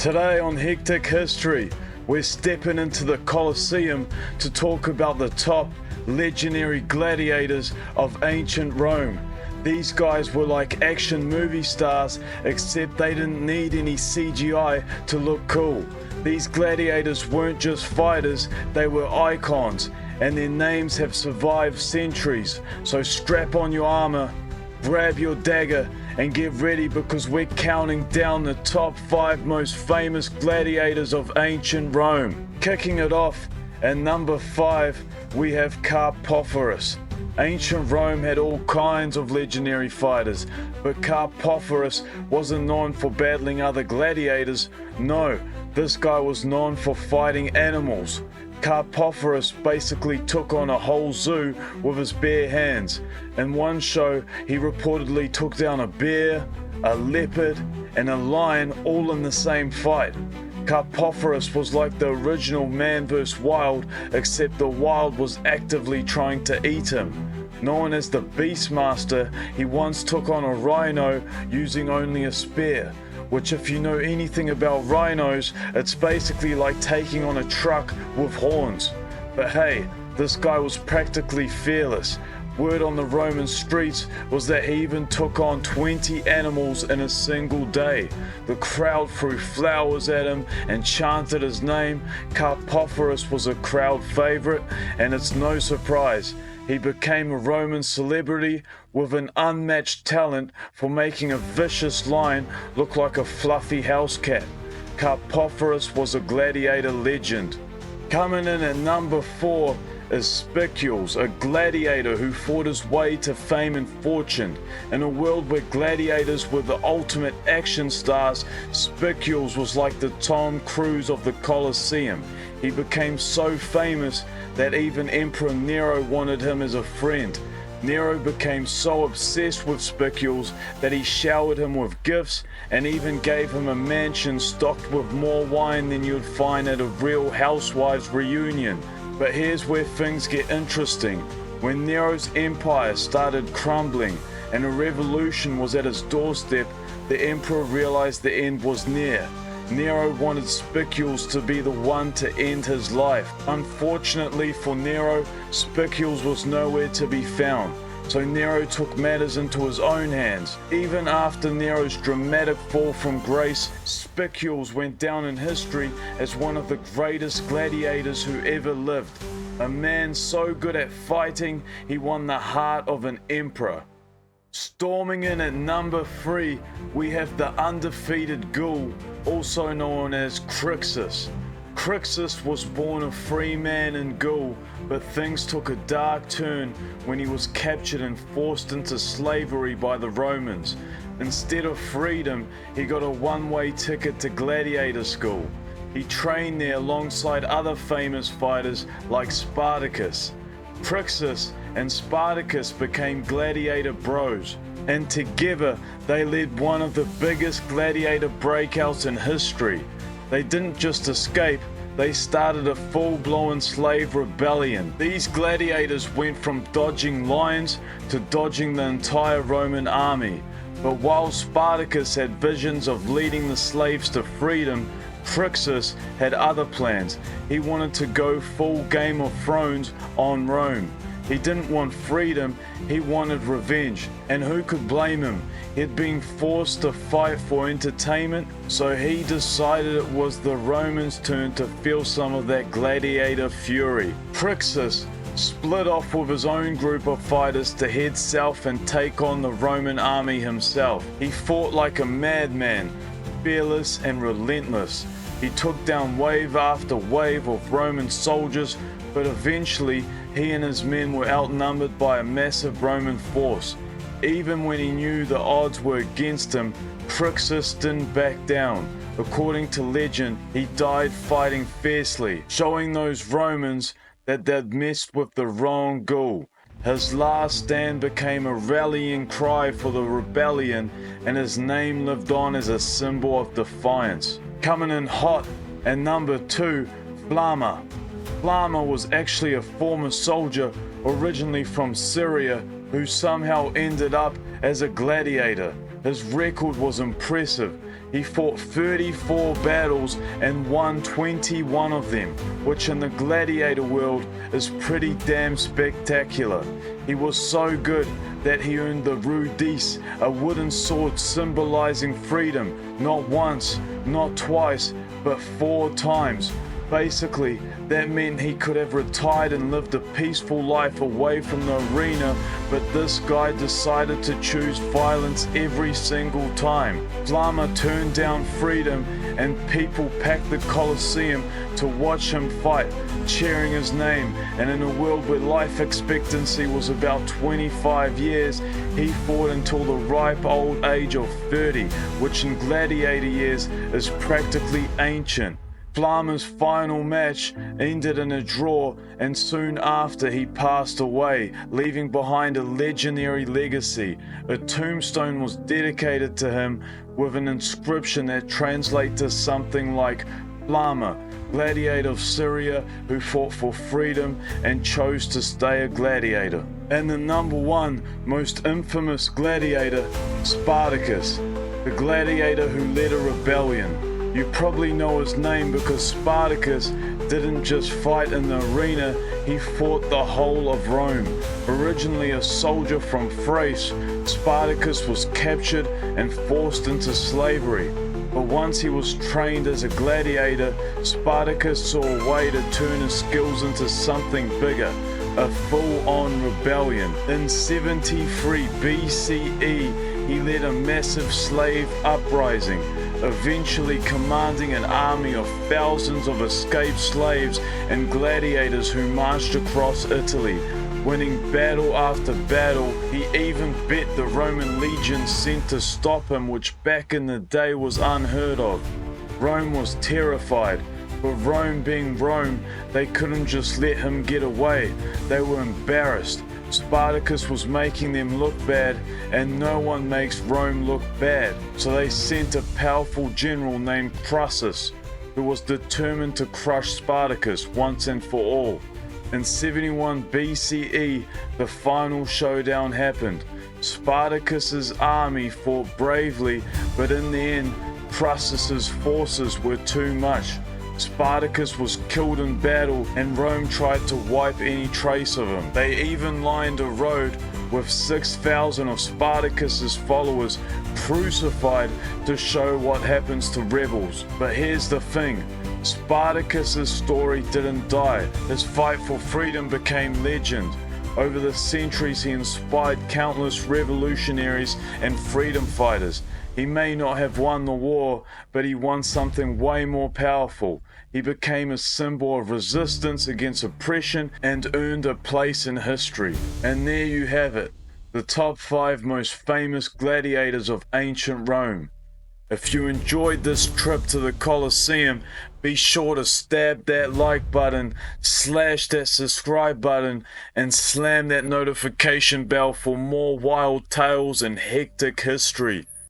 Today on Hectic History, we're stepping into the Colosseum to talk about the top legendary gladiators of ancient Rome. These guys were like action movie stars, except they didn't need any CGI to look cool. These gladiators weren't just fighters, they were icons, and their names have survived centuries. So strap on your armor, grab your dagger, and get ready, because we're counting down the top 5 most famous gladiators of ancient Rome. Kicking it off at number 5, we have Carpophorus. Ancient Rome had all kinds of legendary fighters, but Carpophorus wasn't known for battling other gladiators. No, this guy was known for fighting animals. Carpophorus basically took on a whole zoo with his bare hands. In one show, he reportedly took down a bear, a leopard, and a lion all in the same fight. Carpophorus was like the original Man vs. Wild, except the wild was actively trying to eat him. Known as the Beastmaster, he once took on a rhino using only a spear, which, if you know anything about rhinos, it's basically like taking on a truck with horns. But hey, this guy was practically fearless. Word on the Roman streets was that he even took on 20 animals in a single day. The crowd threw flowers at him and chanted his name. Carpophorus was a crowd favorite, and it's no surprise. He became a Roman celebrity with an unmatched talent for making a vicious lion look like a fluffy house cat. Carpophorus was a gladiator legend. Coming in at number 4 is Spicules, a gladiator who fought his way to fame and fortune. In a world where gladiators were the ultimate action stars, Spicules was like the Tom Cruise of the Colosseum. He became so famous that even Emperor Nero wanted him as a friend. Nero became so obsessed with Spicules that he showered him with gifts and even gave him a mansion stocked with more wine than you'd find at a Real Housewives reunion. But here's where things get interesting. When Nero's empire started crumbling and a revolution was at his doorstep, the emperor realized the end was near. Nero wanted Spicules to be the one to end his life. Unfortunately for Nero, Spicules was nowhere to be found, so Nero took matters into his own hands. Even after Nero's dramatic fall from grace, Spicules went down in history as one of the greatest gladiators who ever lived. A man so good at fighting, he won the heart of an emperor. Storming in at number 3, we have the Undefeated Gaul, also known as Crixus. Crixus was born a free man in Gaul, but things took a dark turn when he was captured and forced into slavery by the Romans. Instead of freedom, he got a one-way ticket to gladiator school. He trained there alongside other famous fighters like Spartacus. Crixus and Spartacus became gladiator bros, and together they led one of the biggest gladiator breakouts in history. They didn't just escape, they started a full-blown slave rebellion. These gladiators went from dodging lions to dodging the entire Roman army. But while Spartacus had visions of leading the slaves to freedom, Crixus had other plans. He wanted to go full Game of Thrones on Rome. He didn't want freedom, he wanted revenge. And who could blame him? He'd been forced to fight for entertainment, so he decided it was the Romans' turn to feel some of that gladiator fury. Crixus split off with his own group of fighters to head south and take on the Roman army himself. He fought like a madman, fearless and relentless. He took down wave after wave of Roman soldiers, but eventually he and his men were outnumbered by a massive Roman force. Even when he knew the odds were against him, Crixus didn't back down. According to legend, he died fighting fiercely, showing those Romans that they'd messed with the wrong Gaul. His last stand became a rallying cry for the rebellion, and his name lived on as a symbol of defiance. Coming in hot at number 2, Flamma. Flamma was actually a former soldier originally from Syria who somehow ended up as a gladiator. His record was impressive. He fought 34 battles and won 21 of them, which in the gladiator world is pretty damn spectacular. He was so good that he earned the rudis, a wooden sword symbolizing freedom, not once, not twice, but 4 times. Basically, that meant he could have retired and lived a peaceful life away from the arena, but this guy decided to choose violence every single time. Flamma turned down freedom, and people packed the Colosseum to watch him fight, cheering his name. And in a world where life expectancy was about 25 years, he fought until the ripe old age of 30, which in gladiator years is practically ancient. Flamma's final match ended in a draw, and soon after he passed away, leaving behind a legendary legacy. A tombstone was dedicated to him with an inscription that translates to something like Flamma, gladiator of Syria who fought for freedom and chose to stay a gladiator. And the number 1 most infamous gladiator, Spartacus, the gladiator who led a rebellion. You probably know his name because Spartacus didn't just fight in the arena, he fought the whole of Rome. Originally a soldier from Thrace, Spartacus was captured and forced into slavery. But once he was trained as a gladiator, Spartacus saw a way to turn his skills into something bigger, a full-on rebellion. In 73 BCE, he led a massive slave uprising, eventually commanding an army of thousands of escaped slaves and gladiators who marched across Italy, winning battle after battle. He even bet the Roman legions sent to stop him, which back in the day was unheard of. Rome was terrified, but Rome being Rome, they couldn't just let him get away. They were embarrassed. Spartacus was making them look bad, and no one makes Rome look bad. So they sent a powerful general named Crixus, who was determined to crush Spartacus once and for all. In 71 BCE, the final showdown happened. Spartacus's army fought bravely, but in the end, Crixus's forces were too much. Spartacus was killed in battle, and Rome tried to wipe any trace of him. They even lined a road with 6,000 of Spartacus's followers crucified to show what happens to rebels. But here's the thing, Spartacus's story didn't die. His fight for freedom became legend. Over the centuries, he inspired countless revolutionaries and freedom fighters. He may not have won the war, but he won something way more powerful. He became a symbol of resistance against oppression and earned a place in history. And there you have it, the top 5 most famous gladiators of ancient Rome. If you enjoyed this trip to the Colosseum, be sure to stab that like button, slash that subscribe button, and slam that notification bell for more wild tales and hectic history.